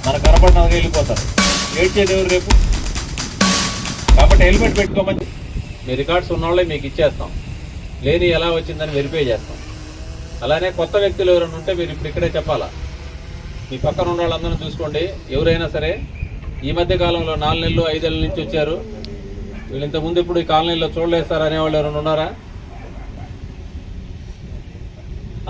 మనకు కనపడినగా వెళ్ళిపోతారు. ఏడ్చేది ఎవరు రేపు? కాబట్టి హెల్మెట్ పెట్టుకోమని మీ రికార్డ్స్ ఉన్నవాళ్ళే మీకు ఇచ్చేస్తాం, లేని ఎలా వచ్చిందని వెరిఫై చేస్తాం. అలానే కొత్త వ్యక్తులు ఎవరైనా ఉంటే మీరు ఇప్పుడు ఇక్కడే చెప్పాలా. మీ పక్కన ఉన్న వాళ్ళందరినీ చూసుకోండి. ఎవరైనా సరే ఈ మధ్య కాలంలో 4 నెలలు 5 ఏళ్ళ నుంచి వచ్చారు, వీళ్ళు ఇంతకుముందు ఇప్పుడు ఈ కాలనీలో చూడలేస్తారు అనేవాళ్ళు ఎవరైనా ఉన్నారా?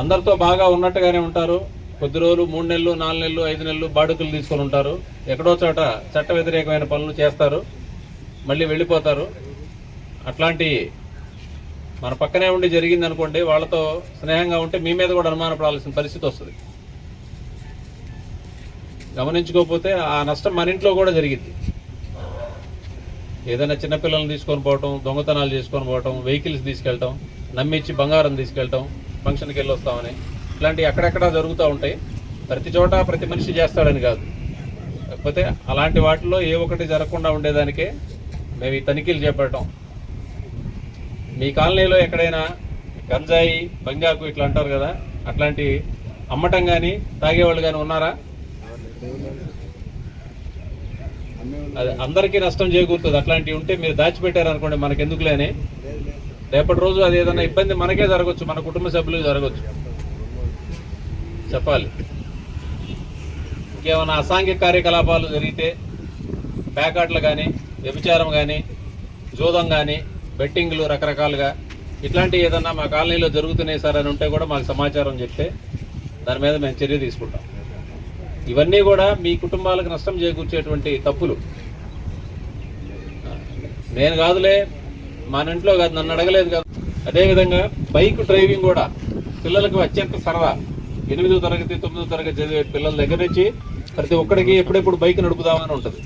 అందరితో బాగా ఉన్నట్టుగానే ఉంటారు. కొద్ది రోజులు 3 నెలలు 4 నెలలు 5 నెలలు బాడుకులు తీసుకొని ఉంటారు. ఎక్కడో చోట చట్ట వ్యతిరేకమైన పనులు చేస్తారు, మళ్ళీ వెళ్ళిపోతారు. అట్లాంటి మన పక్కనే ఉండి జరిగింది అనుకోండి, వాళ్ళతో స్నేహంగా ఉంటే మీ మీద కూడా అనుమానపడాల్సిన పరిస్థితి వస్తుంది. గమనించుకోకపోతే ఆ నష్టం మన ఇంట్లో కూడా జరిగింది. ఏదైనా చిన్నపిల్లల్ని తీసుకొని పోవటం, దొంగతనాలు చేసుకొని పోవటం, వెహికల్స్ తీసుకెళ్ళటం, నమ్మించి బంగారం తీసుకెళ్ళటం, ఫంక్షన్కి వెళ్ళి వస్తామని, ఇట్లాంటివి అక్కడెక్కడ జరుగుతూ ఉంటాయి. ప్రతి చోట ప్రతి మనిషి చేస్తాడని కాదు. కాకపోతే అలాంటి వాటిలో ఏ ఒక్కటి జరగకుండా ఉండేదానికే మేము ఈ తనిఖీలు చేపట్టడం. మీ కాలనీలో ఎక్కడైనా గంజాయి, బంగాకు ఇట్లా అంటారు కదా, అట్లాంటి అమ్మటం కానీ తాగేవాళ్ళు కానీ ఉన్నారా? అది అందరికీ నష్టం చేకూరుతుంది. అట్లాంటివి ఉంటే మీరు దాచిపెట్టారనుకోండి, మనకెందుకులేని రేపటి రోజు అది ఏదైనా ఇబ్బంది మనకే జరగవచ్చు, మన కుటుంబ సభ్యులకు జరగవచ్చు. చెప్పాలి. ఇంకేమైనా అసాంఘిక కార్యకలాపాలు జరిగితే, ప్యాకాట్లు కానీ, వ్యభిచారం కానీ, జూదం కానీ, బెట్టింగ్లు రకరకాలుగా ఇట్లాంటివి ఏదన్నా మా కాలనీలో జరుగుతున్నాయి సార్ అని ఉంటే కూడా మాకు సమాచారం చెప్తే దాని మీద మేము చర్య తీసుకుంటాం. ఇవన్నీ కూడా మీ కుటుంబాలకు నష్టం చేకూర్చేటువంటి తప్పులు. నేను కాదులే, మన ఇంట్లో కాదు, నన్ను అడగలేదు కాదు. అదేవిధంగా బైక్ డ్రైవింగ్ కూడా పిల్లలకు అత్యంత సరదా. 8వ తరగతి 9వ తరగతి చదివే పిల్లల దగ్గర నుంచి ప్రతి ఒక్కడికి ఎప్పుడెప్పుడు బైక్ నడుపుదామని ఉంటుంది.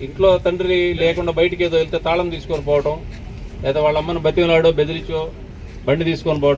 ఇంట్లో తండ్రి లేకుండా బయటికి ఏదో వెళ్తే తాళం తీసుకొని పోవటం, లేదా వాళ్ళ అమ్మను బతిమలాడో బెదిరించో బండి తీసుకొని పోవటం.